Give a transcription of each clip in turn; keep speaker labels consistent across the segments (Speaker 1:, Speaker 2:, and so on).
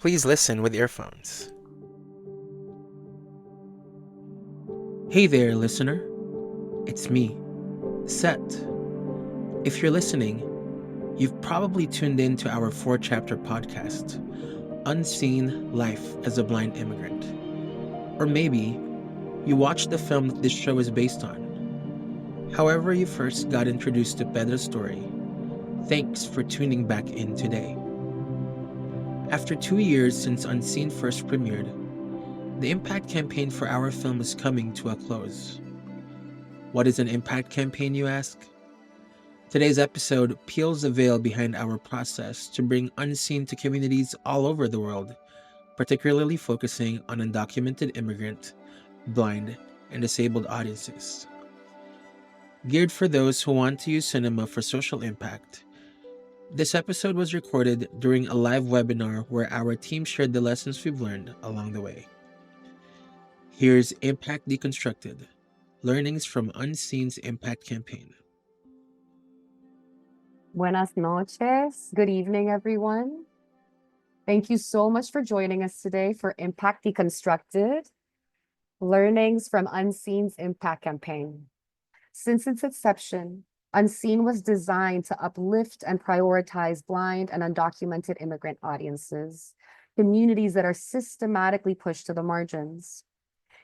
Speaker 1: Please listen with earphones.
Speaker 2: Hey there, listener. It's me, Set. If you're listening, you've probably tuned in to our 4-chapter podcast, Unseen Life as a Blind Immigrant. Or maybe you watched the film that this show is based on. However you first got introduced to Pedro's story, thanks for tuning back in today. After 2 years since Unseen first premiered, the impact campaign for our film is coming to a close. What is an impact campaign, you ask? Today's episode peels the veil behind our process to bring Unseen to communities all over the world, particularly focusing on undocumented immigrant, blind, and disabled audiences. Geared for those who want to use cinema for social impact, this episode was recorded during a live webinar where our team shared the lessons we've learned along the way. Here's Impact Deconstructed, Learnings from Unseen's Impact Campaign.
Speaker 3: Buenas noches. Good evening, everyone. Thank you so much for joining us today for Impact Deconstructed, Learnings from Unseen's Impact Campaign. Since its inception, Unseen was designed to uplift and prioritize blind and undocumented immigrant audiences, communities that are systematically pushed to the margins.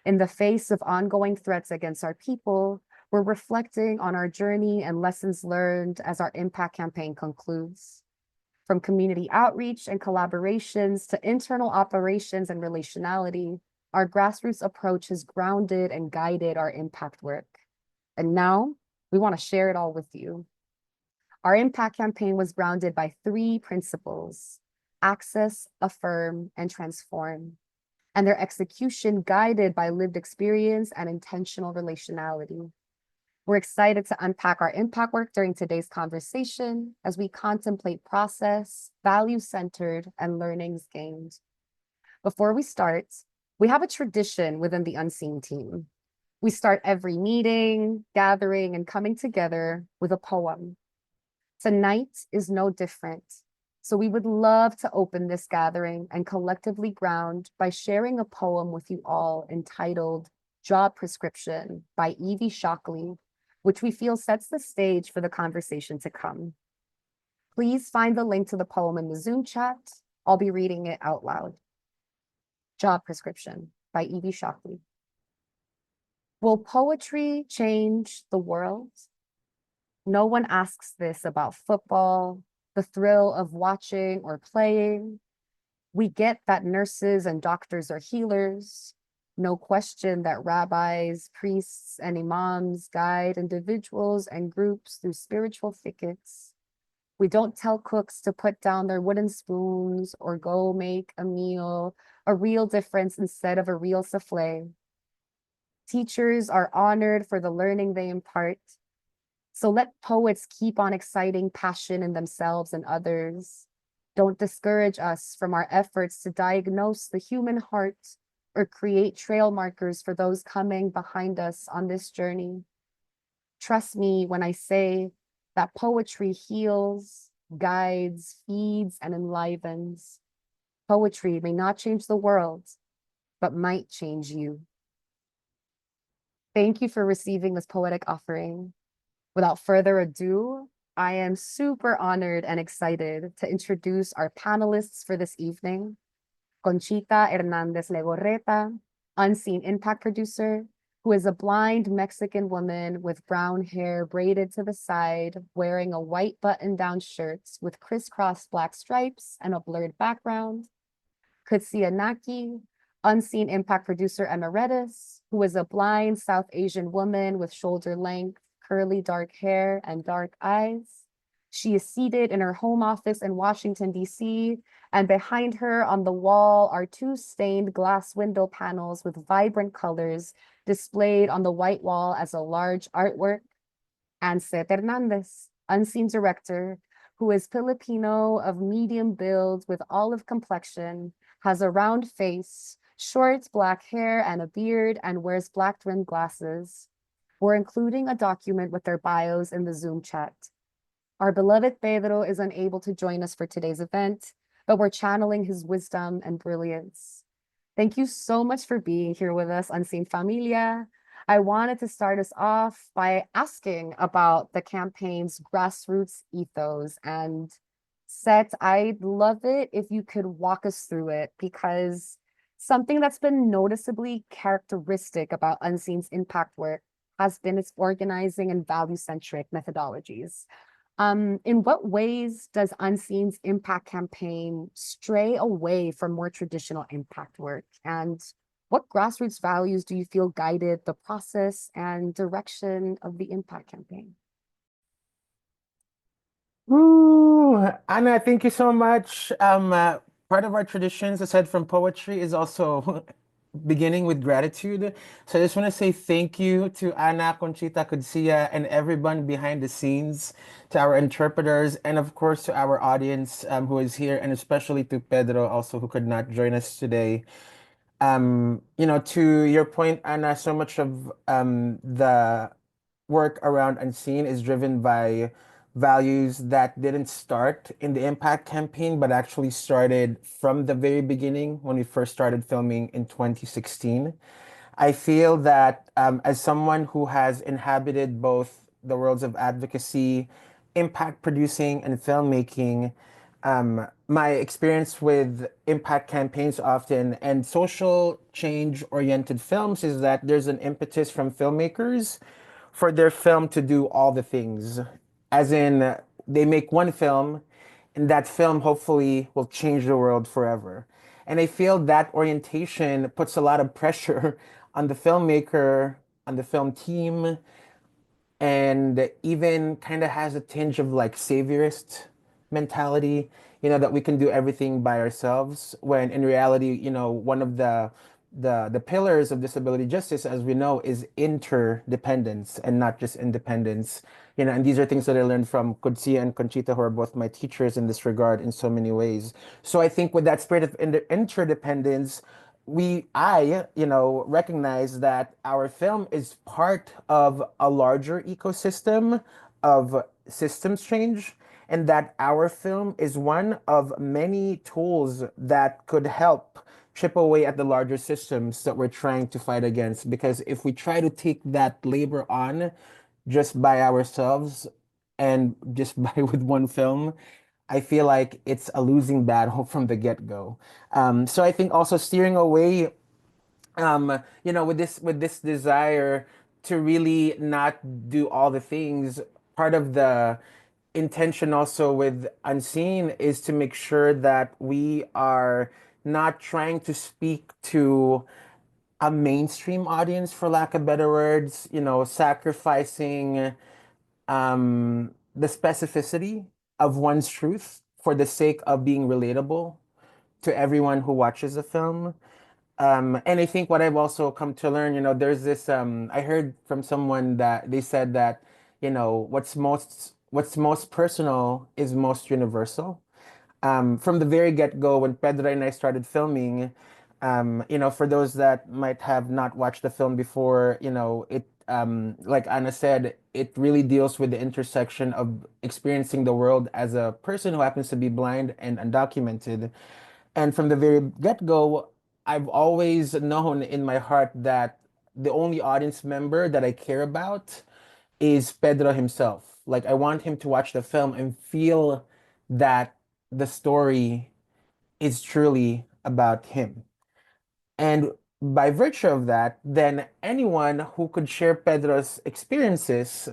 Speaker 3: In the face of ongoing threats against our people, we're reflecting on our journey and lessons learned as our impact campaign concludes. From community outreach and collaborations to internal operations and relationality, our grassroots approach has grounded and guided our impact work. And now we want to share it all with you. Our impact campaign was grounded by 3 principles: access, affirm, and transform, and their execution guided by lived experience and intentional relationality. We're excited to unpack our impact work during today's conversation as we contemplate process, value-centered, and learnings gained. Before we start, we have a tradition within the Unseen team. We start every meeting, gathering, and coming together with a poem. Tonight is no different. So we would love to open this gathering and collectively ground by sharing a poem with you all entitled Job Prescription by Evie Shockley, which we feel sets the stage for the conversation to come. Please find the link to the poem in the Zoom chat. I'll be reading it out loud. Job Prescription by Evie Shockley. Will poetry change the world? No one asks this about football, the thrill of watching or playing. We get that nurses and doctors are healers. No question that rabbis, priests, and imams guide individuals and groups through spiritual thickets. We don't tell cooks to put down their wooden spoons or go make a meal, a real difference instead of a real souffle. Teachers are honored for the learning they impart. So let poets keep on exciting passion in themselves and others. Don't discourage us from our efforts to diagnose the human heart or create trail markers for those coming behind us on this journey. Trust me when I say that poetry heals, guides, feeds, and enlivens. Poetry may not change the world, but might change you. Thank you for receiving this poetic offering. Without further ado, I am super honored and excited to introduce our panelists for this evening. Conchita Hernandez Legorreta, Unseen Impact Producer, who is a blind Mexican woman with brown hair braided to the side, wearing a white button-down shirt with crisscross black stripes and a blurred background. Kutsia Naki, Unseen Impact Producer Emeritus, who is a blind South Asian woman with shoulder-length, curly dark hair and dark eyes. She is seated in her home office in Washington, D.C., and behind her on the wall are 2 stained glass window panels with vibrant colors displayed on the white wall as a large artwork. And Seth Hernandez, Unseen Director, who is Filipino of medium build with olive complexion, has a round face, short black hair and a beard, and wears black-rimmed glasses. We're including a document with their bios in the Zoom chat. Our beloved Pedro is unable to join us for today's event, but we're channeling his wisdom and brilliance. Thank you so much for being here with us, Unseen Familia. I wanted to start us off by asking about the campaign's grassroots ethos. And Set, I'd love it if you could walk us through it, because something that's been noticeably characteristic about Unseen's impact work has been its organizing and value-centric methodologies. In what ways does Unseen's impact campaign stray away from more traditional impact work? And what grassroots values do you feel guided the process and direction of the impact campaign?
Speaker 2: Ooh, Anna, thank you so much. Part of our traditions, aside from poetry, is also beginning with gratitude. So I just want to say thank you to Ana, Conchita, Kudsia, and everyone behind the scenes, to our interpreters, and of course to our audience who is here, and especially to Pedro, also who could not join us today. To your point, Anna, so much of the work around Unseen is driven by values that didn't start in the Impact campaign, but actually started from the very beginning when we first started filming in 2016. I feel that as someone who has inhabited both the worlds of advocacy, impact producing, and filmmaking, my experience with impact campaigns often and social change oriented films is that there's an impetus from filmmakers for their film to do all the things. As in, they make one film, and that film hopefully will change the world forever. And I feel that orientation puts a lot of pressure on the filmmaker, on the film team, and even kind of has a tinge of like saviorist mentality, that we can do everything by ourselves, when in reality, one of the pillars of disability justice, as we know, is interdependence and not just independence. And these are things that I learned from Kudsia and Conchita, who are both my teachers in this regard in so many ways. So I think with that spirit of interdependence, I recognize that our film is part of a larger ecosystem of systems change, and that our film is one of many tools that could help chip away at the larger systems that we're trying to fight against. Because if we try to take that labor on just by ourselves and just by with one film, I feel like it's a losing battle from the get-go. So I think also steering away, with this desire to really not do all the things, part of the intention also with Unseen is to make sure that we are not trying to speak to a mainstream audience, for lack of better words, sacrificing the specificity of one's truth for the sake of being relatable to everyone who watches the film. And I think what I've also come to learn, there's this, I heard from someone that they said that, what's most personal is most universal. From the very get-go, when Pedro and I started filming, for those that might have not watched the film before, like Anna said, it really deals with the intersection of experiencing the world as a person who happens to be blind and undocumented. And from the very get-go, I've always known in my heart that the only audience member that I care about is Pedro himself. Like, I want him to watch the film and feel that the story is truly about him. And by virtue of that, then anyone who could share Pedro's experiences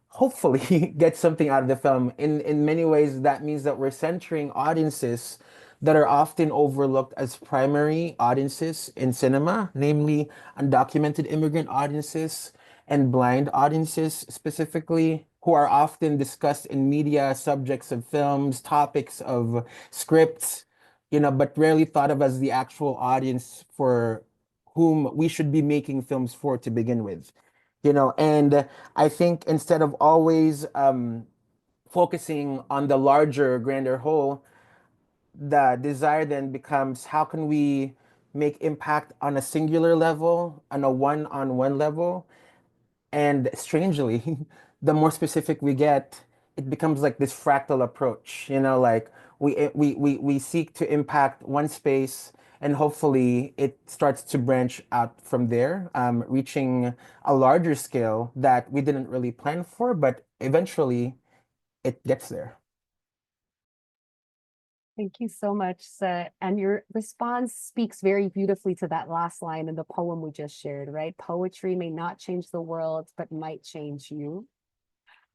Speaker 2: hopefully get something out of the film. In many ways, that means that we're centering audiences that are often overlooked as primary audiences in cinema, namely undocumented immigrant audiences and blind audiences specifically, who are often discussed in media, subjects of films, topics of scripts, but rarely thought of as the actual audience for whom we should be making films for to begin with. And I think instead of always focusing on the larger, grander whole, the desire then becomes how can we make impact on a singular level, on a one-on-one level? And strangely, the more specific we get, it becomes like this fractal approach, like we seek to impact one space, and hopefully it starts to branch out from there, reaching a larger scale that we didn't really plan for, but eventually it gets there.
Speaker 3: Thank you so much, Seth. And your response speaks very beautifully to that last line in the poem we just shared, right? Poetry may not change the world, but might change you.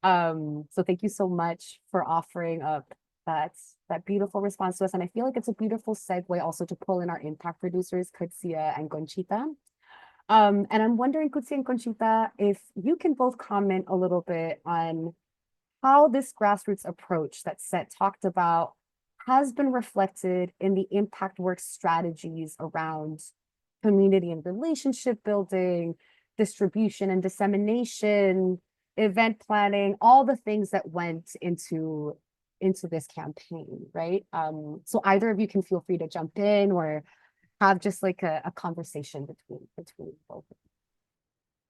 Speaker 3: So thank you so much for offering up that beautiful response to us. And I feel like it's a beautiful segue also to pull in our impact producers, Kutsia and Conchita. And I'm wondering, Kutsia and Conchita, if you can both comment a little bit on how this grassroots approach that Seth talked about has been reflected in the impact work strategies around community and relationship building, distribution and dissemination, event planning, all the things that went into this campaign, right? So either of you can feel free to jump in or have just like a conversation between both.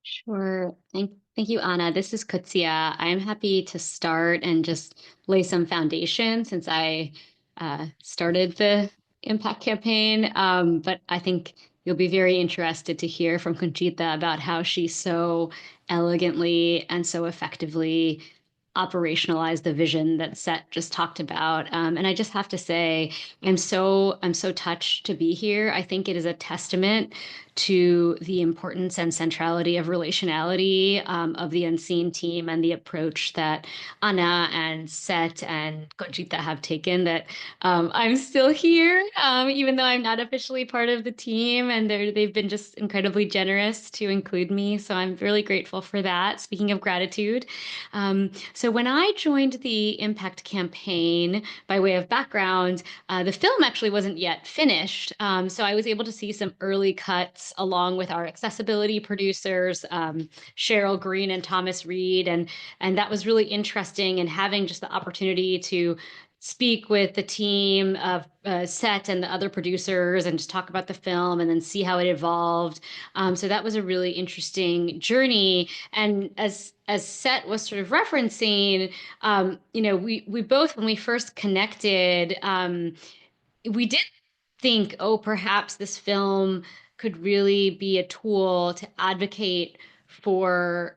Speaker 4: Sure. Thank you, Anna. This is Kutsia. I'm happy to start and just lay some foundation since I started the impact campaign. But I think you'll be very interested to hear from Conchita about how she so elegantly and so effectively operationalized the vision that Seth just talked about. And I just have to say, I'm so touched to be here. I think it is a testament to the importance and centrality of relationality of the Unseen team and the approach that Anna and Seth and Conchita have taken, that I'm still here, even though I'm not officially part of the team. And they've been just incredibly generous to include me. So I'm really grateful for that. Speaking of gratitude. So when I joined the Impact campaign, by way of background, the film actually wasn't yet finished. So I was able to see some early cuts along with our accessibility producers, Cheryl Green and Thomas Reed. And that was really interesting, and having just the opportunity to speak with the team of Seth and the other producers and just talk about the film and then see how it evolved. So that was a really interesting journey. And as Seth was sort of referencing, we both, when we first connected, we did think, oh, perhaps this film could really be a tool to advocate for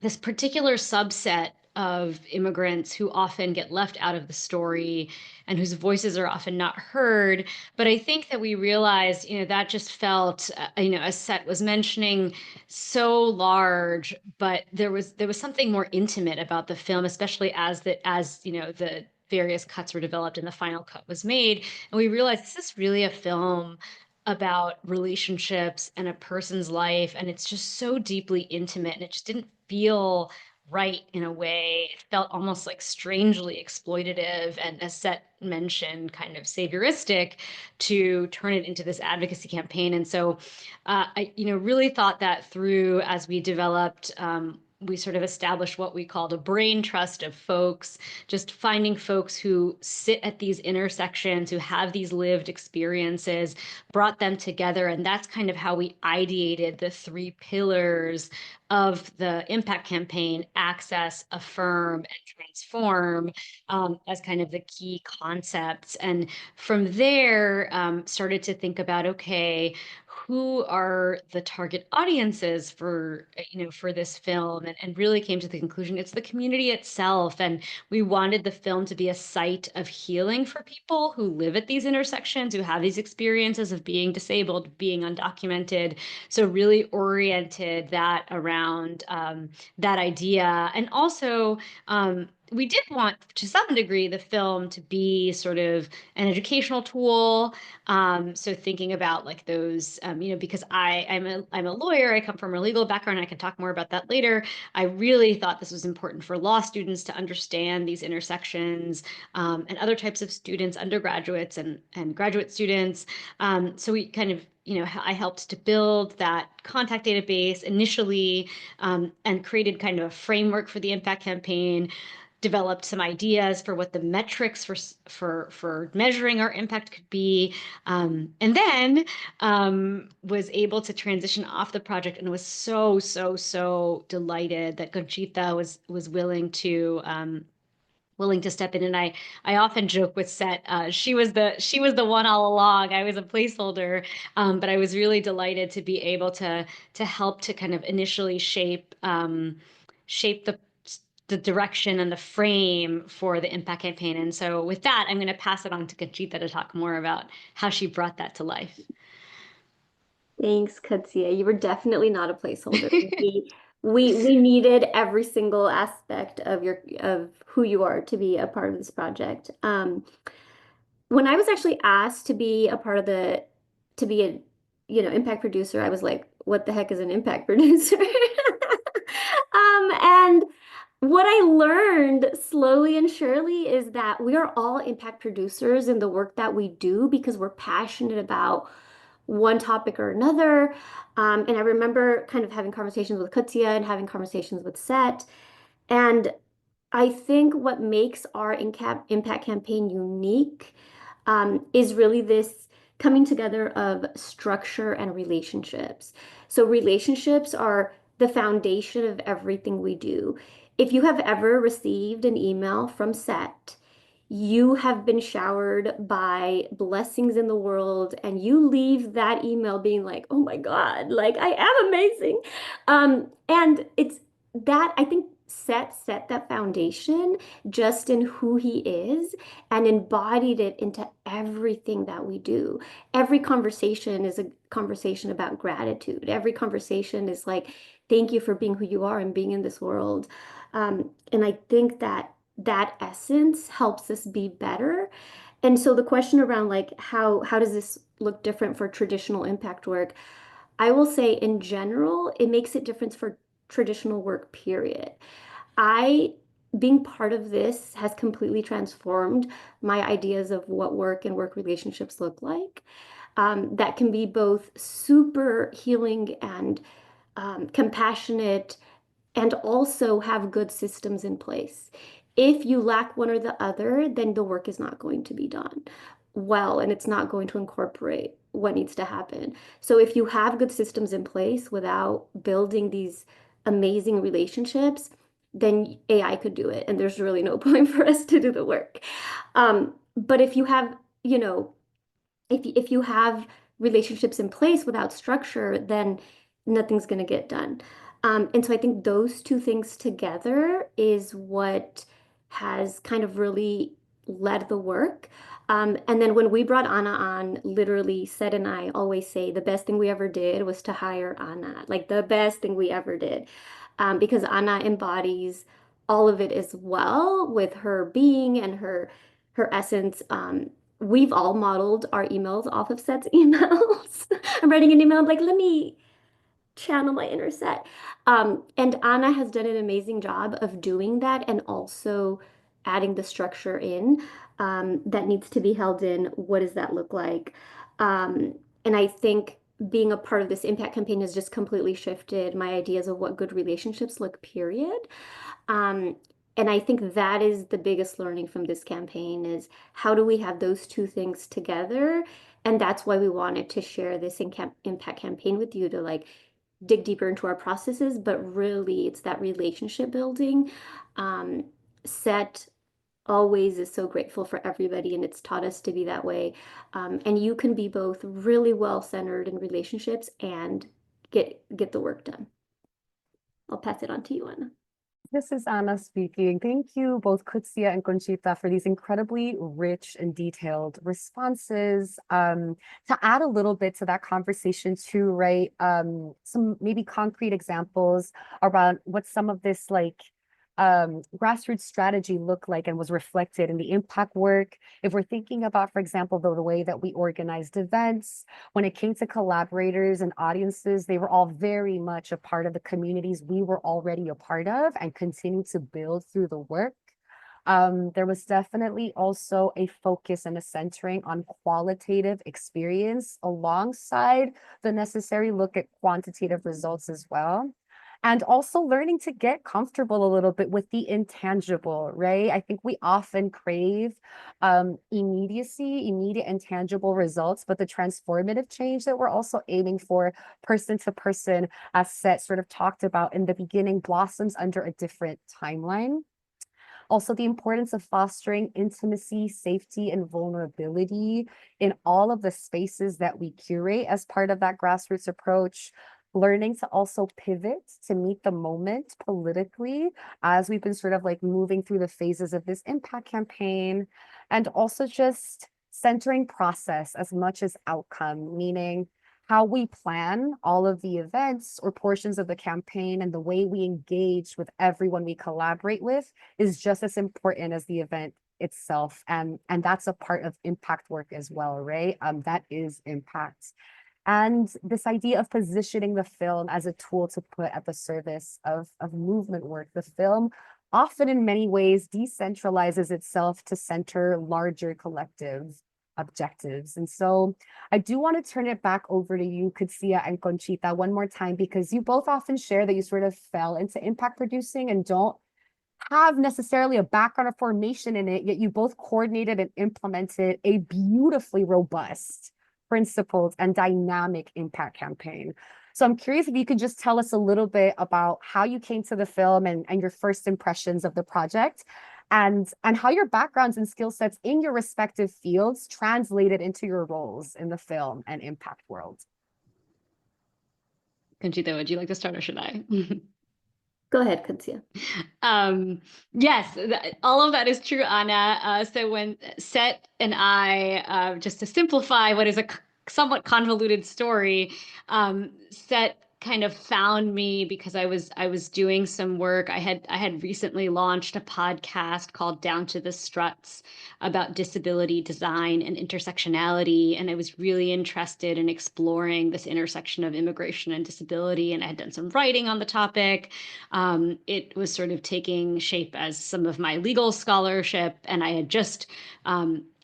Speaker 4: this particular subset of immigrants who often get left out of the story and whose voices are often not heard. But I think that we realized, that just felt, as Seth was mentioning, so large. But there was something more intimate about the film, especially as the various cuts were developed and the final cut was made. And we realized this is really a film about relationships and a person's life, and it's just so deeply intimate, and it just didn't feel right in a way. It felt almost like strangely exploitative, and as Seth mentioned, kind of savioristic, to turn it into this advocacy campaign. And so I really thought that through as we developed. We sort of established what we called a brain trust of folks, just finding folks who sit at these intersections, who have these lived experiences, brought them together. And that's kind of how we ideated the three pillars of the impact campaign: access, affirm, and transform, as kind of the key concepts. And from there, started to think about, okay, who are the target audiences for this film, and really came to the conclusion it's the community itself. And we wanted the film to be a site of healing for people who live at these intersections, who have these experiences of being disabled, being undocumented. So really oriented that around that idea. And also, we did want, to some degree, the film to be sort of an educational tool. So thinking about like those, because I'm a lawyer, I come from a legal background, I can talk more about that later. I really thought this was important for law students to understand these intersections, and other types of students, undergraduates and graduate students. So we kind of, I helped to build that contact database initially, and created kind of a framework for the impact campaign, developed some ideas for what the metrics for measuring our impact could be, and then was able to transition off the project, and was so delighted that Conchita was willing to willing to step in. And I often joke with Set, she was the one all along. I was a placeholder, but I was really delighted to be able to help to kind of initially shape the direction and the frame for the impact campaign. And so with that, I'm going to pass it on to Conchita to talk more about how she brought that to life.
Speaker 5: Thanks, Katsia. You were definitely not a placeholder. We needed every single aspect of who you are to be a part of this project. When I was actually asked to be a part of to be a, impact producer, I was like, what the heck is an impact producer? And what I learned slowly and surely is that we are all impact producers in the work that we do because we're passionate about one topic or another. And I remember kind of having conversations with Kutsia and having conversations with Set. And I think what makes our impact campaign unique is really this coming together of structure and relationships. So relationships are the foundation of everything we do. If you have ever received an email from Set, you have been showered by blessings in the world, and you leave that email being like, oh my God, like I am amazing. And it's that I think set that foundation just in who he is and embodied it into everything that we do. Every conversation is a conversation about gratitude. Every conversation is like, thank you for being who you are and being in this world. And I think that essence helps us be better. And so the question around like how does this look different for traditional impact work? I will say in general, it makes it different for traditional work, period. I being part of this has completely transformed my ideas of what work and work relationships look like. That can be both super healing and compassionate and also have good systems in place. If you lack one or the other, then the work is not going to be done well, and it's not going to incorporate what needs to happen. So if you have good systems in place without building these amazing relationships, then AI could do it, and there's really no point for us to do the work. But if you have, if you have relationships in place without structure, then nothing's going to get done. And so I think those two things together is what has kind of really led the work. And then when we brought Anna on, literally Seth and I always say the best thing we ever did was to hire Anna, like the best thing we ever did, because Anna embodies all of it as well with her being and her essence. We've all modeled our emails off of Set's emails. I'm writing an email, I'm like, let me channel my inner Set. And Anna has done an amazing job of doing that and also adding the structure in that needs to be held in. What does that look like? And I think being a part of this impact campaign has just completely shifted my ideas of what good relationships look, period. Um, and I think that is the biggest learning from this campaign is how do we have those two things together? And that's why we wanted to share this impact campaign with you to like dig deeper into our processes, but really it's that relationship building. Set always is so grateful for everybody, and it's taught us to be that way. And you can be both really well centered in relationships and get the work done. I'll pass it on to you, Anna.
Speaker 3: This is Anna speaking. Thank you, both Kutsia and Conchita, for these incredibly rich and detailed responses. To add a little bit to that conversation too, right? Some maybe concrete examples around what some of this like grassroots strategy looked like and was reflected in the impact work. If we're thinking about, for example, the way that we organized events, when it came to collaborators and audiences, they were all very much a part of the communities we were already a part of and continue to build through the work. There was definitely also a focus and a centering on qualitative experience alongside the necessary look at quantitative results as well. And also learning to get comfortable a little bit with the intangible, right? I think we often crave immediate and tangible results, but the transformative change that we're also aiming for person to person, as Seth sort of talked about in the beginning, blossoms under a different timeline. Also, the importance of fostering intimacy, safety, and vulnerability in all of the spaces that we curate as part of that grassroots approach. Learning to also pivot to meet the moment politically as we've been sort of like moving through the phases of this impact campaign, and also just centering process as much as outcome, meaning how we plan all of the events or portions of the campaign and the way we engage with everyone we collaborate with is just as important as the event itself. And that's a part of impact work as well, right? That is impact. And this idea of positioning the film as a tool to put at the service of movement work. The film often in many ways decentralizes itself to center larger collective objectives. And so I do want to turn it back over to you, Katsia and Conchita, one more time, because you both often share that you sort of fell into impact producing and don't have necessarily a background or formation in it, yet you both coordinated and implemented a beautifully robust, principled, and dynamic impact campaign. So I'm curious if you could just tell us a little bit about how you came to the film and your first impressions of the project, and how your backgrounds and skill sets in your respective fields translated into your roles in the film and impact world.
Speaker 4: Conchita, would you like to start or should I?
Speaker 5: Go ahead, Katsia.
Speaker 4: Yes, all of that is true, Anna. So when Set and I, just to simplify what is a somewhat convoluted story, Set kind of found me because I was doing some work. I had recently launched a podcast called Down to the Struts about disability design and intersectionality, and I was really interested in exploring this intersection of immigration and disability, and I had done some writing on the topic. It was sort of taking shape as some of my legal scholarship, and I had just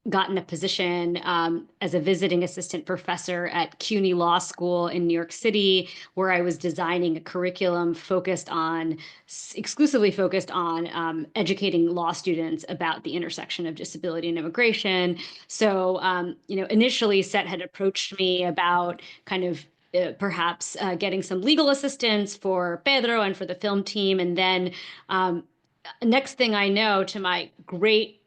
Speaker 4: gotten a position as a visiting assistant professor at CUNY Law School in New York City, where I was designing a curriculum exclusively focused on educating law students about the intersection of disability and immigration. So, initially Set had approached me about kind of perhaps getting some legal assistance for Pedro and for the film team. And then next thing I know, to my great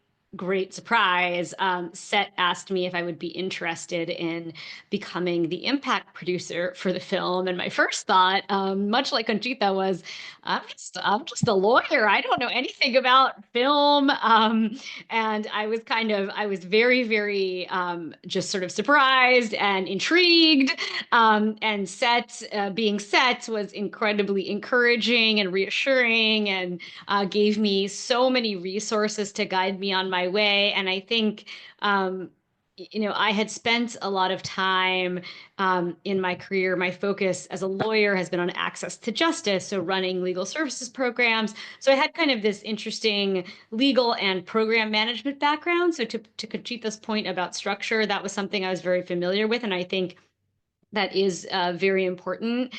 Speaker 4: surprise, Set asked me if I would be interested in becoming the impact producer for the film. And my first thought, much like Conchita, was I'm just a lawyer. I don't know anything about film. And I was very, very just sort of surprised and intrigued. And being Set was incredibly encouraging and reassuring, and gave me so many resources to guide me on my way. And I think, I had spent a lot of time in my career. My focus as a lawyer has been on access to justice, so running legal services programs. So I had kind of this interesting legal and program management background. So to Conchita's point about structure, that was something I was very familiar with. And I think that is very important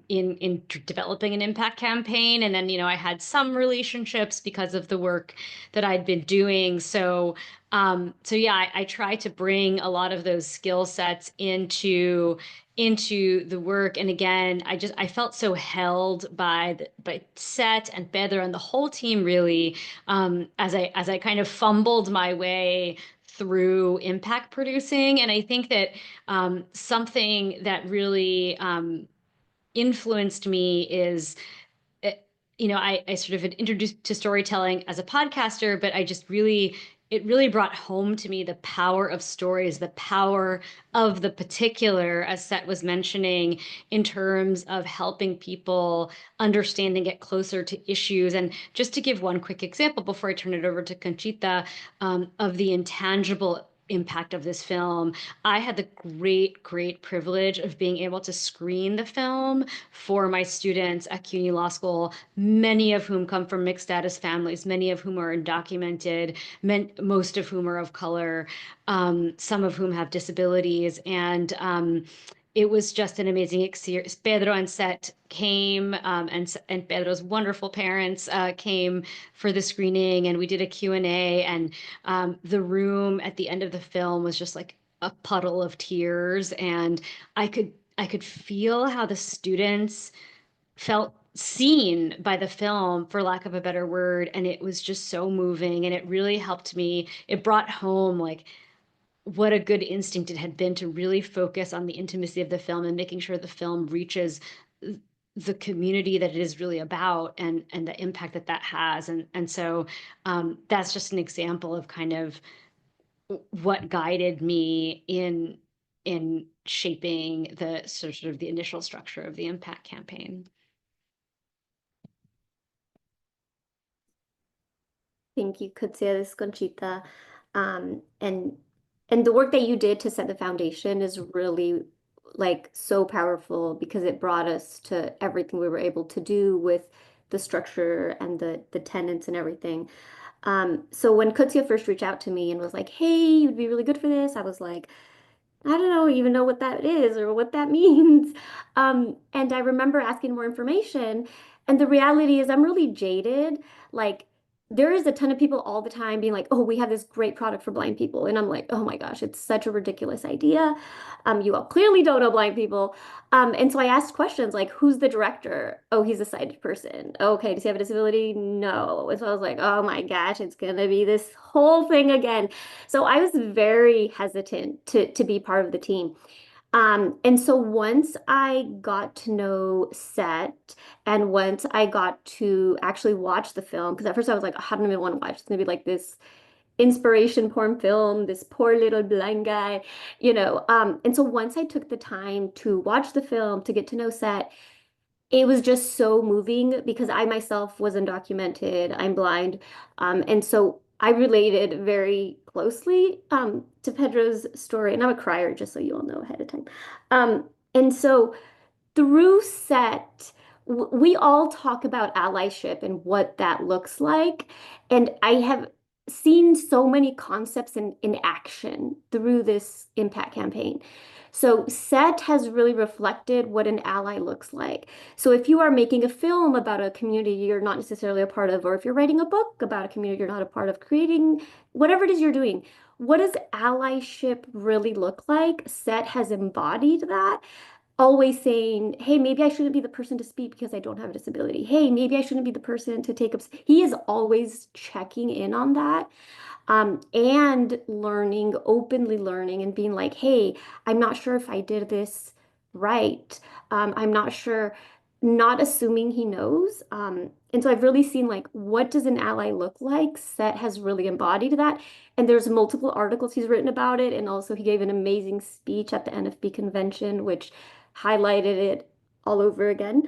Speaker 4: in developing an impact campaign. And then, I had some relationships because of the work that I'd been doing. So yeah, I try to bring a lot of those skill sets into the work. And again, I felt so held by Set and Pedro and the whole team, really, as I kind of fumbled my way through impact producing. And I think that something that really influenced me is, I sort of had introduced to storytelling as a podcaster, but it really brought home to me the power of stories, the power of the particular, as Set was mentioning, in terms of helping people understand and get closer to issues. And just to give one quick example before I turn it over to Conchita, of the intangible impact of this film, I had the great privilege of being able to screen the film for my students at CUNY Law School, many of whom come from mixed status families, many of whom are undocumented, most of whom are of color, some of whom have disabilities. And it was just an amazing experience. Pedro and Set came, and Pedro's wonderful parents came for the screening, and we did a Q&A, and the room at the end of the film was just like a puddle of tears, and I could feel how the students felt seen by the film, for lack of a better word, and it was just so moving, and it really helped me. It brought home like what a good instinct it had been to really focus on the intimacy of the film and making sure the film reaches the community that it is really about, and the impact that that has. And so that's just an example of kind of what guided me in shaping the sort of the initial structure of the impact campaign.
Speaker 5: Thank you, Kutsia. This is Conchita. And the work that you did to set the foundation is really like so powerful because it brought us to everything we were able to do with the structure and the tenets and everything. So when Kutsia first reached out to me and was like, "Hey, you'd be really good for this," I was like, I don't know, even know what that is or what that means. And I remember asking more information. And the reality is, I'm really jaded. Like, there is a ton of people all the time being like, oh, we have this great product for blind people. And I'm like, oh my gosh, it's such a ridiculous idea. You all clearly don't know blind people. And so I asked questions like, who's the director? Oh, he's a sighted person. Okay, does he have a disability? No. And so I was like, oh my gosh, it's going to be this whole thing again. So I was very hesitant to be part of the team. And so once I got to know Set and once I got to actually watch the film, because at first I was like, I don't even want to watch. It's gonna be like this inspiration porn film, this poor little blind guy, you know. And so once I took the time to watch the film, to get to know Set, it was just so moving because I myself was undocumented, I'm blind. And so I related very closely to Pedro's story. And I'm a crier, just so you all know ahead of time. And so through Set, we all talk about allyship and what that looks like. And I have seen so many concepts in action through this impact campaign. So Set has really reflected what an ally looks like. So if you are making a film about a community you're not necessarily a part of, or if you're writing a book about a community you're not a part of, creating whatever it is you're doing, what does allyship really look like? Set has embodied that, always saying, hey, maybe I shouldn't be the person to speak because I don't have a disability. Hey, maybe I shouldn't be the person to take up. He is always checking in on that, and learning, openly learning and being like, hey, I'm not sure if I did this right. I'm not sure, not assuming he knows. And so I've really seen like, what does an ally look like? Set has really embodied that. And there's multiple articles he's written about it. And also he gave an amazing speech at the NFB convention, which highlighted it all over again.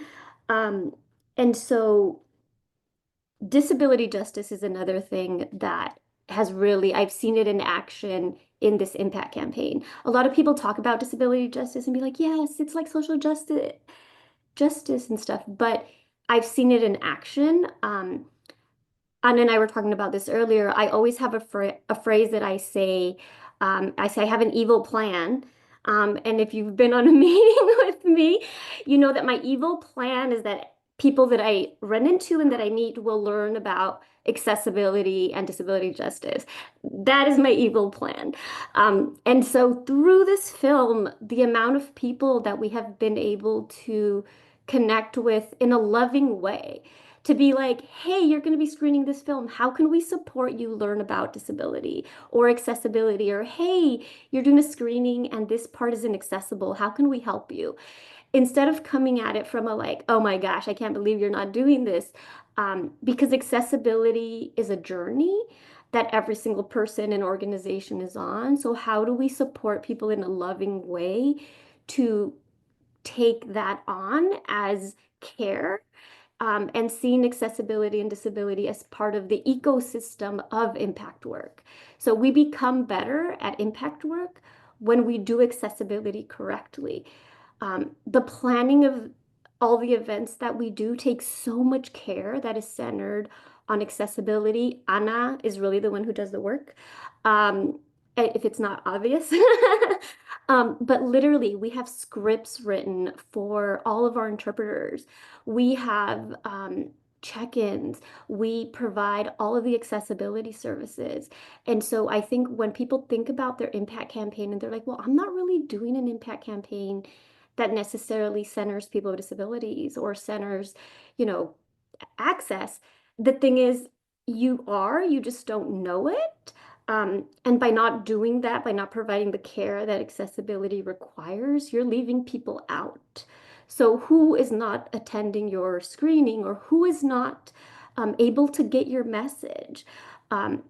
Speaker 5: And so disability justice is another thing that has really, I've seen it in action in this impact campaign. A lot of people talk about disability justice and be like, yes, it's like social justice and stuff, but I've seen it in action. Anna and I were talking about this earlier. I always have a phrase that I say. I say I have an evil plan. And if you've been on a meeting with me, you know that my evil plan is that people that I run into and that I meet will learn about accessibility and disability justice. That is my evil plan. And so through this film, the amount of people that we have been able to connect with in a loving way, to be like, hey, you're going to be screening this film. How can we support you learn about disability or accessibility? Or, hey, you're doing a screening and this part is inaccessible. How can we help you? Instead of coming at it from a like, oh my gosh, I can't believe you're not doing this. Because accessibility is a journey that every single person and organization is on. So how do we support people in a loving way to take that on as care, and seeing accessibility and disability as part of the ecosystem of impact work. So we become better at impact work when we do accessibility correctly. The planning of all the events that we do takes so much care that is centered on accessibility. Anna is really the one who does the work. If it's not obvious. But literally, we have scripts written for all of our interpreters. We have check-ins. We provide all of the accessibility services. And so I think when people think about their impact campaign and they're like, well, I'm not really doing an impact campaign that necessarily centers people with disabilities or centers, you know, access. The thing is, you just don't know it. And by not doing that, by not providing the care that accessibility requires, you're leaving people out. So, who is not attending your screening or who is not able to get your message?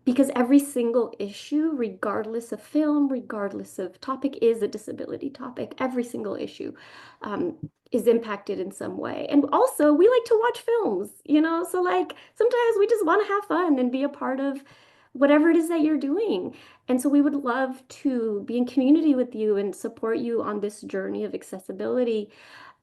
Speaker 5: Because every single issue, regardless of film, regardless of topic, is a disability topic. Every single issue. Is impacted in some way. And also, we like to watch films, so like sometimes we just want to have fun and be a part of whatever it is that you're doing. And so we would love to be in community with you and support you on this journey of accessibility.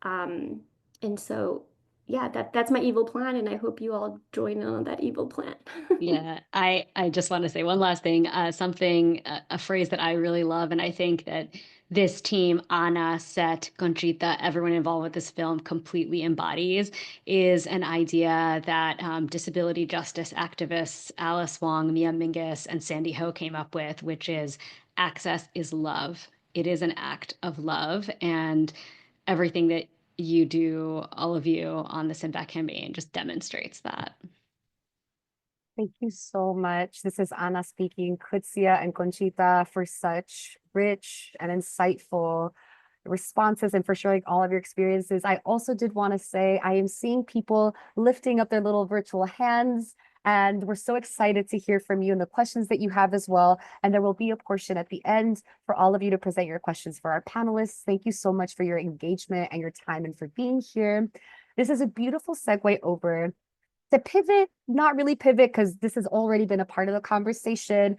Speaker 5: Um, and so, yeah, that's my evil plan, and I hope you all join in on that evil plan.
Speaker 4: Yeah, I just want to say one last thing, a phrase that I really love, and I think that this team, Ana, Set, Conchita, everyone involved with this film completely embodies, is an idea that disability justice activists Alice Wong, Mia Mingus, and Sandy Ho came up with, which is access is love. It is an act of love, and everything that you do, all of you on this impact campaign, just demonstrates that.
Speaker 3: Thank you so much. This is Ana speaking. Kutsia and Conchita for such rich and insightful responses and for sharing all of your experiences. I also did want to say I am seeing people lifting up their little virtual hands, and we're so excited to hear from you and the questions that you have as well. And there will be a portion at the end for all of you to present your questions for our panelists. Thank you so much for your engagement and your time and for being here. This is a beautiful segue over to pivot, not really pivot because this has already been a part of the conversation,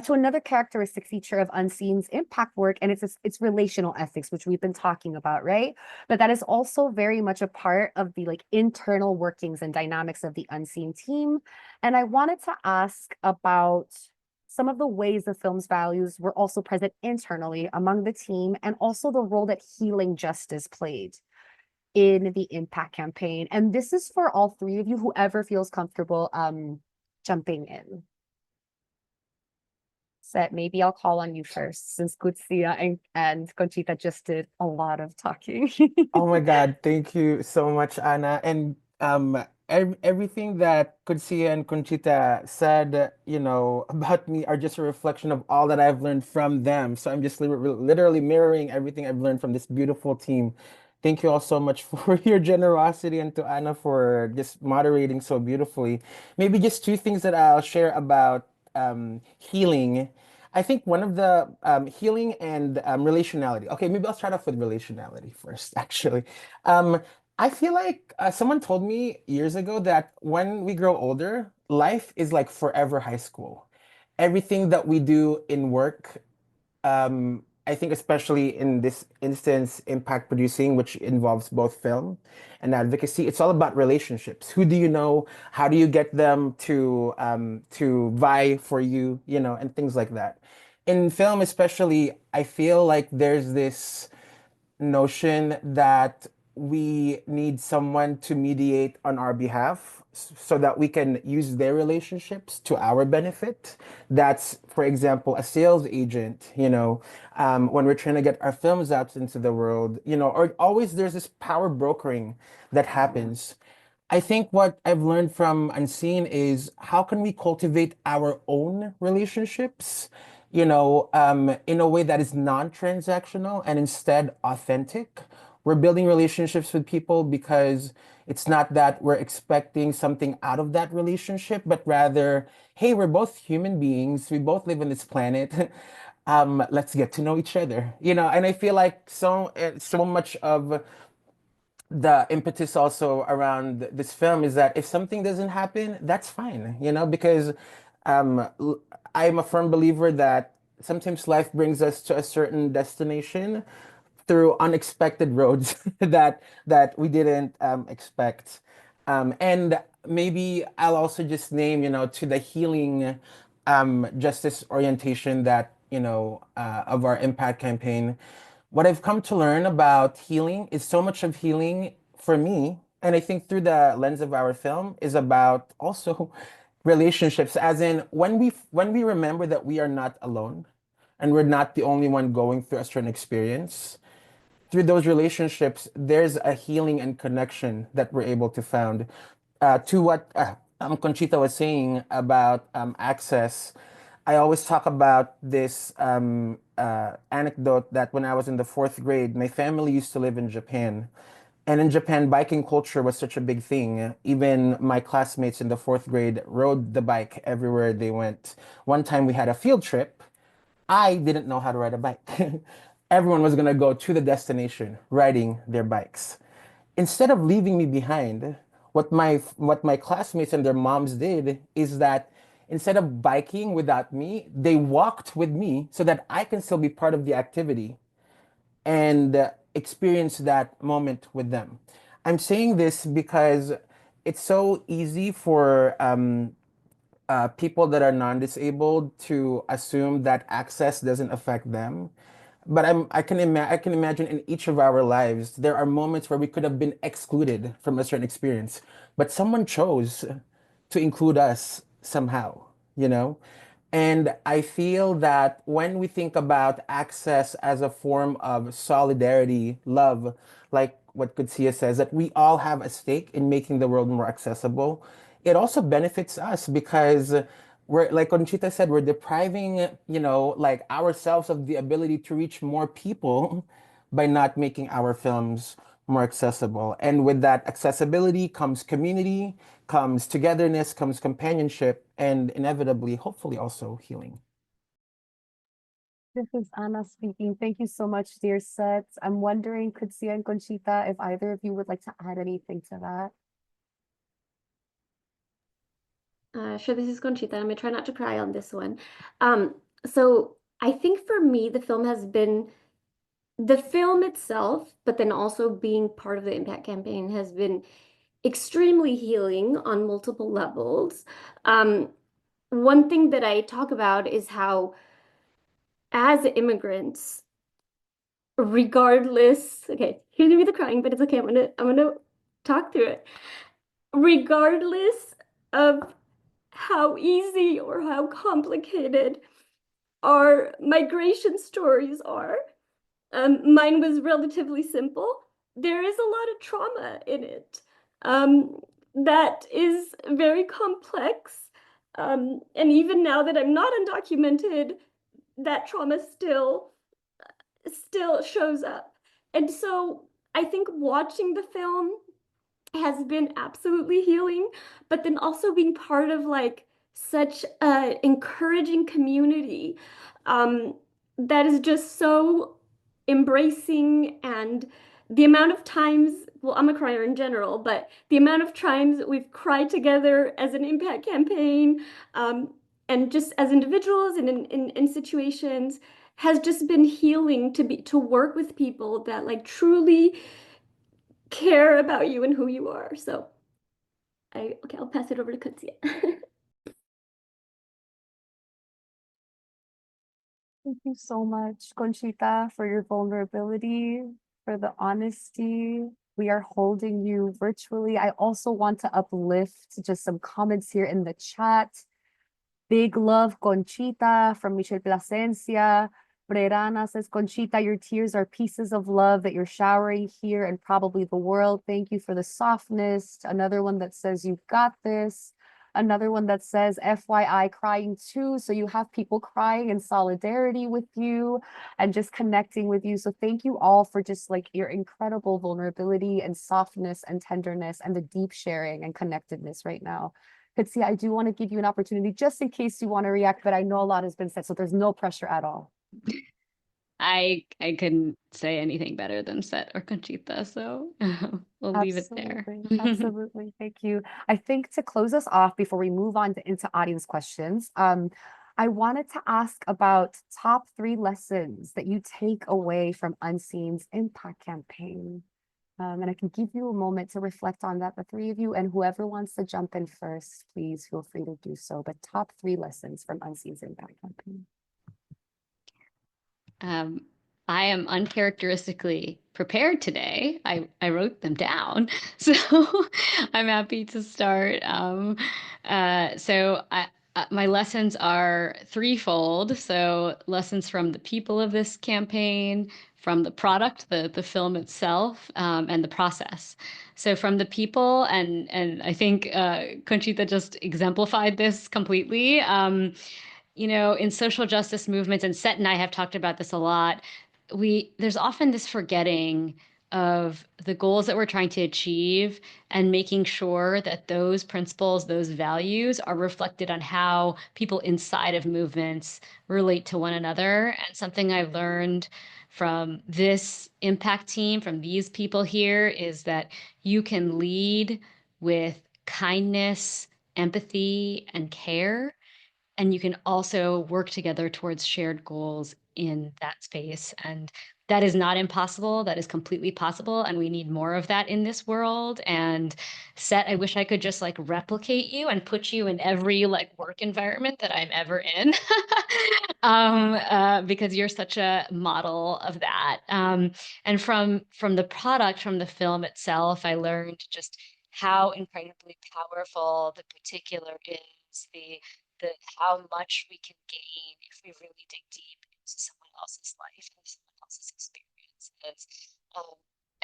Speaker 3: to another characteristic feature of Unseen's impact work, and it's relational ethics, which we've been talking about, right? But that is also very much a part of the like internal workings and dynamics of the Unseen team. And I wanted to ask about some of the ways the film's values were also present internally among the team, and also the role that healing justice played in the impact campaign. And this is for all three of you, whoever feels comfortable jumping in. Set, maybe I'll call on you first, since Kutsia and Conchita just did a lot of talking.
Speaker 1: Oh my God, thank you so much, Anna. And everything that Kutsia and Conchita said, about me are just a reflection of all that I've learned from them. So I'm just literally mirroring everything I've learned from this beautiful team. Thank you all so much for your generosity, and to Anna for just moderating so beautifully. Maybe just two things that I'll share about healing. I think one of the healing and relationality. Okay, maybe I'll start off with relationality first, actually. Um, I feel like someone told me years ago that when we grow older, life is like forever high school. Everything that we do in work, I think especially in this instance, impact producing, which involves both film and advocacy, it's all about relationships. Who do you know? How do you get them to vie for you? And things like that. In film, especially, I feel like there's this notion that we need someone to mediate on our behalf so that we can use their relationships to our benefit. That's, for example, a sales agent, when we're trying to get our films out into the world, or always there's this power brokering that happens. I think what I've learned from Unseen is how can we cultivate our own relationships, in a way that is non-transactional and instead authentic. We're building relationships with people because it's not that we're expecting something out of that relationship, but rather, hey, we're both human beings. We both live on this planet. Let's get to know each other, and I feel like so much of the impetus also around this film is that if something doesn't happen, that's fine, because I'm a firm believer that sometimes life brings us to a certain destination through unexpected roads that we didn't expect. And maybe I'll also just name, to the healing justice orientation that, of our impact campaign. What I've come to learn about healing is so much of healing for me, and I think through the lens of our film, is about also relationships, as in when we remember that we are not alone and we're not the only one going through a certain experience. through those relationships, there's a healing and connection that we're able to found. To what Conchita was saying about access, I always talk about this anecdote that when I was in the fourth grade, my family used to live in Japan. And in Japan, biking culture was such a big thing. Even my classmates in the fourth grade rode the bike everywhere they went. One time we had a field trip. I didn't know how to ride a bike. Everyone was going to go to the destination riding their bikes. Instead of leaving me behind, what my classmates and their moms did is that instead of biking without me, they walked with me so that I can still be part of the activity and experience that moment with them. I'm saying this because it's so easy for people that are non-disabled to assume that access doesn't affect them. But I can imagine in each of our lives, there are moments where we could have been excluded from a certain experience, but someone chose to include us somehow, you know? And I feel that when we think about access as a form of solidarity, love, like what Kutsia says, that we all have a stake in making the world more accessible, it also benefits us because we're, like Conchita said, we're depriving, like ourselves of the ability to reach more people by not making our films more accessible. And with that accessibility comes community, comes togetherness, comes companionship, and inevitably, hopefully, also healing.
Speaker 3: This is Anna speaking. Thank you so much, dear sets. I'm wondering, Kutsia and Conchita, if either of you would like to add anything to that.
Speaker 5: Sure, this is Conchita. I'm gonna try not to cry on this one. So I think for me, the film has been the film itself, but then also being part of the Impact campaign has been extremely healing on multiple levels. One thing that I talk about is how, as immigrants, regardless, okay, here's gonna be the crying, but it's okay. I'm gonna talk through it. Regardless of how easy or how complicated our migration stories are. Mine was relatively simple. There is a lot of trauma in it that is very complex. And even now that I'm not undocumented, that trauma still shows up. And so I think watching the film has been absolutely healing, but then also being part of like such a encouraging community that is just so embracing. And the amount of times, well, I'm a crier in general, but the amount of times we've cried together as an impact campaign and just as individuals and in situations has just been healing to work with people that like truly care about you and who you are. So okay, I'll pass it over to Kutsia.
Speaker 3: Thank you so much, Conchita, for your vulnerability, for the honesty. We are holding you virtually. I also want to uplift just some comments here in the chat. Big love, Conchita, from Michelle Plasencia. Brerana says, Conchita, your tears are pieces of love that you're showering here and probably the world. Thank you for the softness. Another one that says, you've got this. Another one that says, FYI, crying too. So you have people crying in solidarity with you and just connecting with you. So thank you all for just like your incredible vulnerability and softness and tenderness and the deep sharing and connectedness right now. Kutsia, I do want to give you an opportunity just in case you want to react, but I know a lot has been said, so there's no pressure at all.
Speaker 4: I couldn't say anything better than Set or Conchita, so we'll leave it there.
Speaker 3: Absolutely. Thank you. I think to close us off before we move on into audience questions, I wanted to ask about top 3 lessons that you take away from Unseen's Impact campaign. And I can give you a moment to reflect on that, the 3 of you, and whoever wants to jump in first, please feel free to do so. But top 3 lessons from Unseen's Impact campaign.
Speaker 4: I am uncharacteristically prepared today. I wrote them down, so I'm happy to start. So my lessons are threefold. So lessons from the people of this campaign, from the product, the film itself, and the process. So from the people, and I think Conchita just exemplified this completely. In social justice movements, and Set and I have talked about this a lot, there's often this forgetting of the goals that we're trying to achieve and making sure that those principles, those values are reflected on how people inside of movements relate to one another. And something I've learned from this impact team, from these people here, is that you can lead with kindness, empathy, and care, and you can also work together towards shared goals in that space. And that is not impossible. That is completely possible. And we need more of that in this world. And Set, I wish I could just like replicate you and put you in every like work environment that I'm ever in. Because you're such a model of that. And from the product, from the film itself, I learned just how incredibly powerful the particular is, the how much we can gain if we really dig deep into someone else's life and someone else's experiences. Um,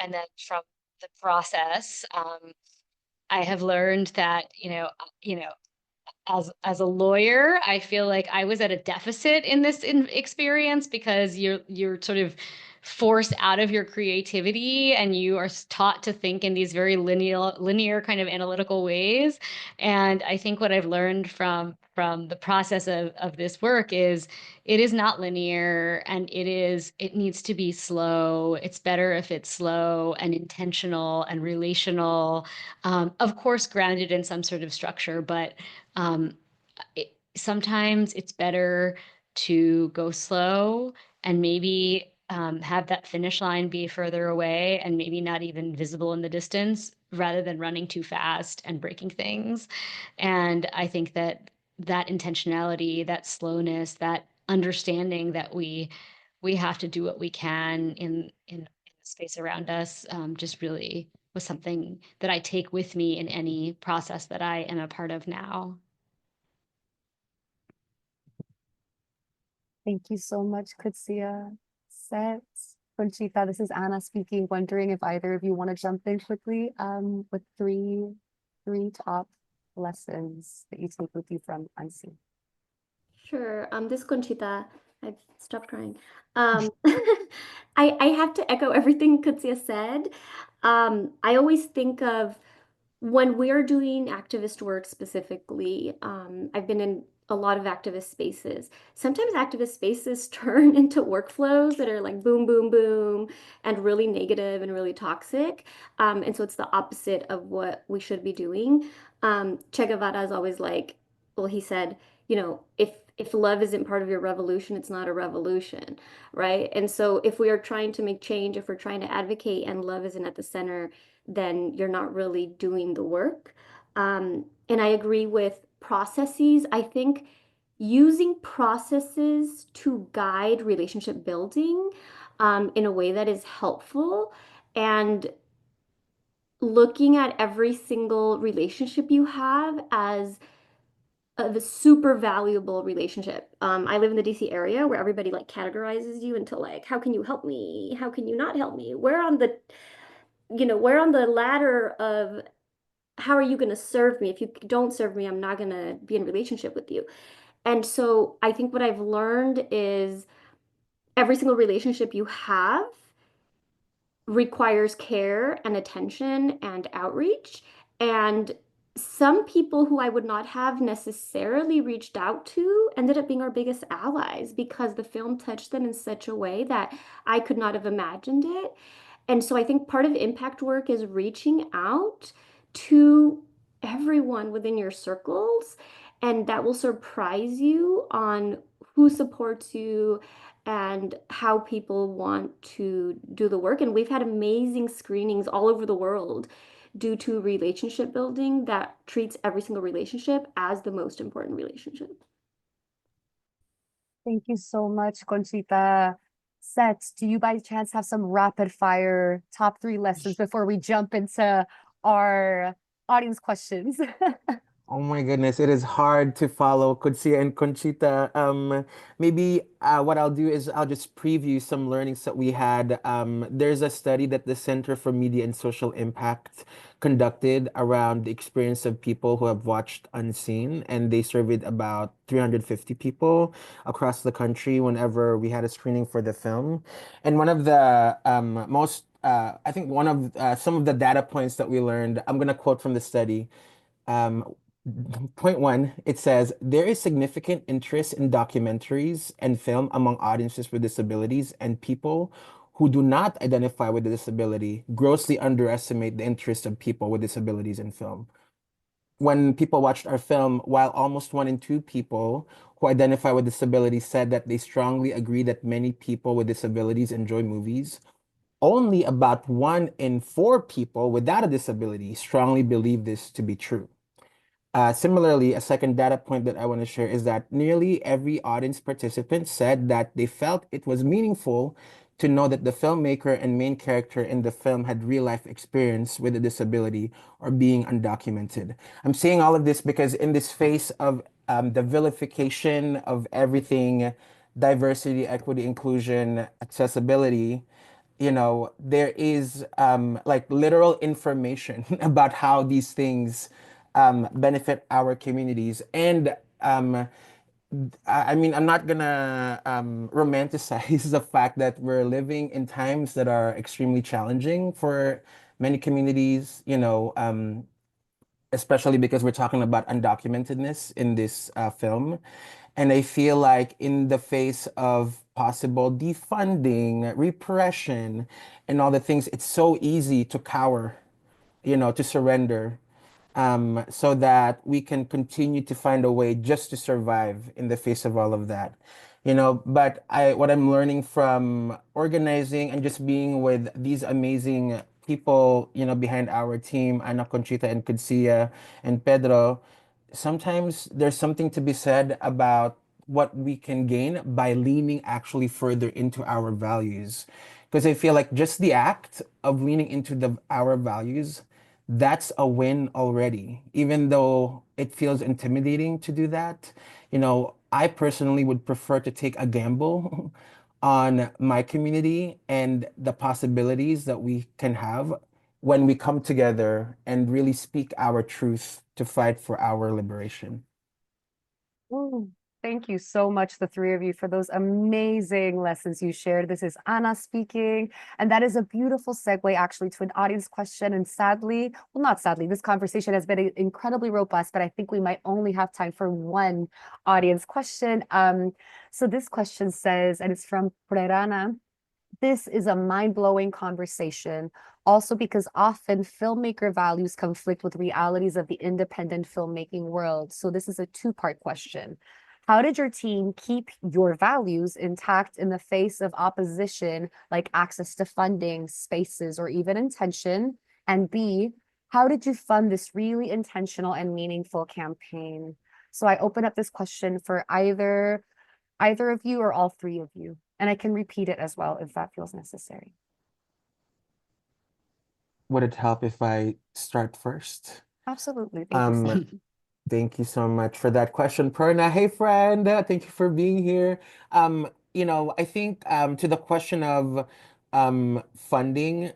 Speaker 4: and then from the process, I have learned that as a lawyer, I feel like I was at a deficit in this experience, because you're sort of forced out of your creativity and you are taught to think in these very linear kind of analytical ways. And I think what I've learned from the process of this work is it is not linear, and it needs to be slow. It's better if it's slow and intentional and relational, of course grounded in some sort of structure, but um, sometimes it's better to go slow and maybe have that finish line be further away and maybe not even visible in the distance, rather than running too fast and breaking things. And I think that that intentionality, that slowness, that understanding that we have to do what we can in the space around us, just really was something that I take with me in any process that I am a part of now.
Speaker 3: Thank you so much, Kutsia. Set. Conchita, this is Anna speaking, wondering if either of you want to jump in quickly with three top lessons that you take with you from Unseen.
Speaker 5: Sure. This is Conchita. I've stopped crying. I have to echo everything Kutsia said. I always think of when we're doing activist work specifically, I've been in a lot of activist spaces. Sometimes activist spaces turn into workflows that are like boom, boom, boom, and really negative and really toxic. And so it's the opposite of what we should be doing. Che Guevara is always like, well, he said, if love isn't part of your revolution, it's not a revolution, right? And so if we are trying to make change, if we're trying to advocate and love isn't at the center, then you're not really doing the work. And I agree with processes. I think using processes to guide relationship building in a way that is helpful, and looking at every single relationship you have as a super valuable relationship. I live in the DC area where everybody like categorizes you into like, how can you help me? How can you not help me? Where on the ladder of how are you going to serve me? If you don't serve me, I'm not going to be in relationship with you. And so I think what I've learned is every single relationship you have requires care and attention and outreach. And some people who I would not have necessarily reached out to ended up being our biggest allies because the film touched them in such a way that I could not have imagined it. And so I think part of impact work is reaching out to everyone within your circles, and that will surprise you on who supports you and how people want to do the work. And we've had amazing screenings all over the world due to relationship building that treats every single relationship as the most important relationship.
Speaker 3: Thank you so much, Conchita. Set, do you by chance have some rapid fire top three lessons before we jump into our audience questions?
Speaker 1: Oh my goodness, it is hard to follow Kutsia and Conchita. Maybe what I'll do is I'll just preview some learnings that we had. There's a study that the Center for Media and Social Impact conducted around the experience of people who have watched Unseen, and they surveyed about 350 people across the country whenever we had a screening for the film. And one of the I think one of some of the data points that we learned, I'm going to quote from the study. Um, Point one, it says there is significant interest in documentaries and film among audiences with disabilities, and people who do not identify with a disability grossly underestimate the interest of people with disabilities in film. When people watched our film, while almost one in two people who identify with disabilities said that they strongly agree that many people with disabilities enjoy movies, only about one in four people without a disability strongly believe this to be true. Similarly, a second data point that I want to share is that nearly every audience participant said that they felt it was meaningful to know that the filmmaker and main character in the film had real life experience with a disability or being undocumented. I'm saying all of this because in this face of the vilification of everything, diversity, equity, inclusion, accessibility, there is like literal information about how these things benefit our communities. And I mean, I'm not gonna romanticize the fact that we're living in times that are extremely challenging for many communities, especially because we're talking about undocumentedness in this film. And I feel like in the face of possible defunding, repression, and all the things, it's so easy to cower, to surrender, so that we can continue to find a way just to survive in the face of all of that. But what I'm learning from organizing and just being with these amazing people, behind our team, Ana Conchita and Kudsia and Pedro, sometimes there's something to be said about what we can gain by leaning actually further into our values. Because I feel like just the act of leaning into our values, that's a win already. Even though it feels intimidating to do that, I personally would prefer to take a gamble on my community and the possibilities that we can have when we come together and really speak our truth to fight for our liberation.
Speaker 3: Mm, thank you so much, the three of you, for those amazing lessons you shared. This is Anna speaking, and that is a beautiful segue actually to an audience question. And sadly, well, not sadly, this conversation has been incredibly robust, but I think we might only have time for one audience question. So this question says, and it's from Prerana. This is a mind-blowing conversation, also because often filmmaker values conflict with realities of the independent filmmaking world. So this is a two-part question. How did your team keep your values intact in the face of opposition, like access to funding, spaces, or even intention? And B, how did you fund this really intentional and meaningful campaign? So I open up this question for either of you or all three of you. And I can repeat it as well if that feels necessary.
Speaker 1: Would it help if I start first?
Speaker 3: Absolutely. Thank you so
Speaker 1: Um,
Speaker 3: much.
Speaker 1: Thank you so much for that question, Perna. Hey, friend. Thank you for being here. I think to the question of funding,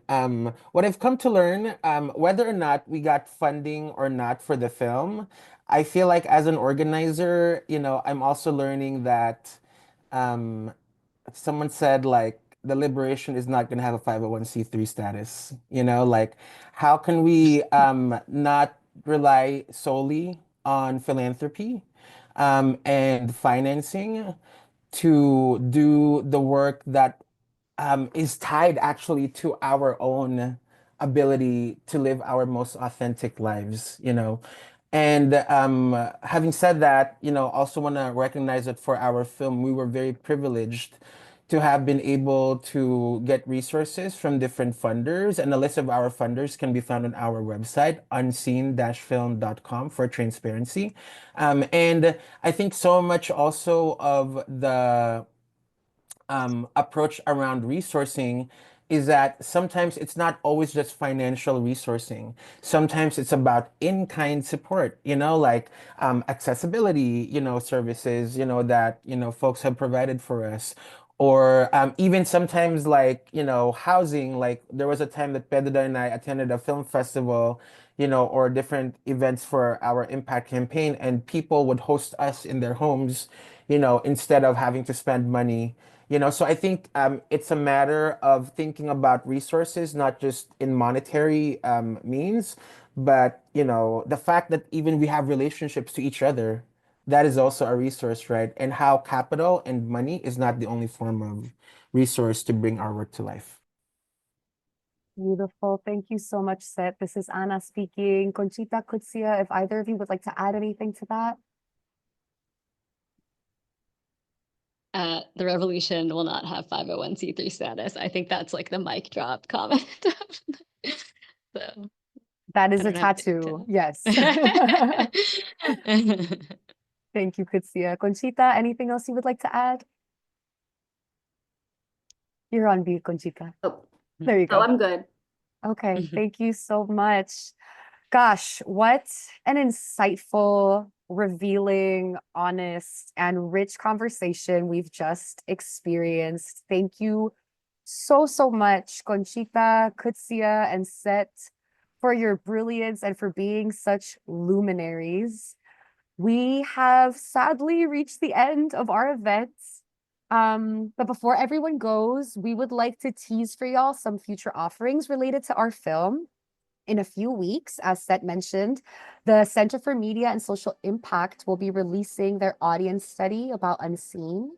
Speaker 1: what I've come to learn, whether or not we got funding or not for the film, I feel like as an organizer, I'm also learning that um, someone said like the liberation is not going to have a 501(c)(3) status, like how can we not rely solely on philanthropy and financing to do the work that is tied actually to our own ability to live our most authentic lives. And having said that, also want to recognize that for our film, we were very privileged to have been able to get resources from different funders. And a list of our funders can be found on our website, unseen-film.com, for transparency. And I think so much also of the approach around resourcing is that sometimes it's not always just financial resourcing. Sometimes it's about in-kind support, like accessibility, services, that, folks have provided for us. Or even sometimes like, housing. Like there was a time that Pedro and I attended a film festival, or different events for our impact campaign, and people would host us in their homes, instead of having to spend money. So I think it's a matter of thinking about resources, not just in monetary means, but the fact that even we have relationships to each other, that is also a resource, right? And how capital and money is not the only form of resource to bring our work to life.
Speaker 3: Beautiful. Thank you so much, Seth. This is Anna speaking. Conchita, Kutsia, if either of you would like to add anything to that.
Speaker 4: The revolution will not have 501c3 status. I think that's like the mic drop comment. So
Speaker 3: That
Speaker 4: I
Speaker 3: is a
Speaker 4: don't have
Speaker 3: tattoo.
Speaker 4: to.
Speaker 3: Yes. Thank you, Kutsia. Conchita, anything else you would like to add? You're on mute, Conchita.
Speaker 5: Oh,
Speaker 3: There you
Speaker 5: oh,
Speaker 3: go.
Speaker 5: I'm good.
Speaker 3: Okay, thank you so much. Gosh, what an insightful, revealing, honest, and rich conversation we've just experienced. Thank you so, so much, Conchita, Kutsia, and Set, for your brilliance and for being such luminaries. We have sadly reached the end of our event. But before everyone goes, we would like to tease for y'all some future offerings related to our film. In a few weeks, as Seth mentioned, the Center for Media and Social Impact will be releasing their audience study about Unseen,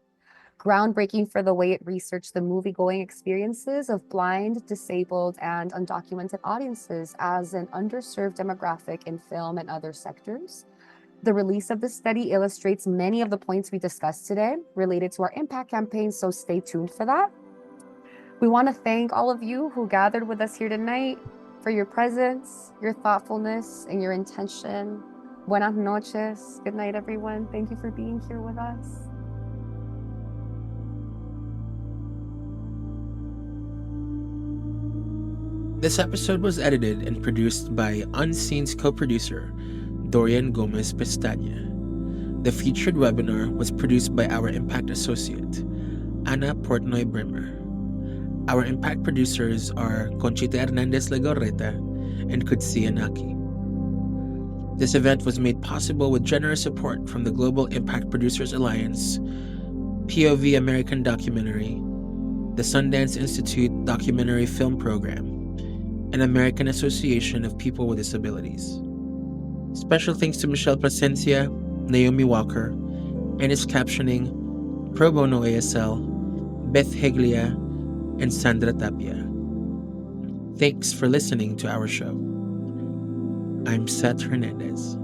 Speaker 3: groundbreaking for the way it researched the movie-going experiences of blind, disabled, and undocumented audiences as an underserved demographic in film and other sectors. The release of the study illustrates many of the points we discussed today related to our impact campaign, so stay tuned for that. We want to thank all of you who gathered with us here tonight for your presence, your thoughtfulness, and your intention. Buenas noches. Good night, everyone. Thank you for being here with us.
Speaker 2: This episode was edited and produced by Unseen's co-producer, Dorian Gomez Pestaña. The featured webinar was produced by our Impact Associate, Ana Portnoy Brimmer. Our Impact producers are Conchita Hernandez Legorreta and Kutsia Naki. This event was made possible with generous support from the Global Impact Producers Alliance, POV American Documentary, the Sundance Institute Documentary Film Program, and American Association of People with Disabilities. Special thanks to Michelle Plasencia, Naomi Walker, Ennis Captioning, Pro Bono ASL, Beth Heglia, and Sandra Tapia. Thanks for listening to our show. I'm Seth Hernandez.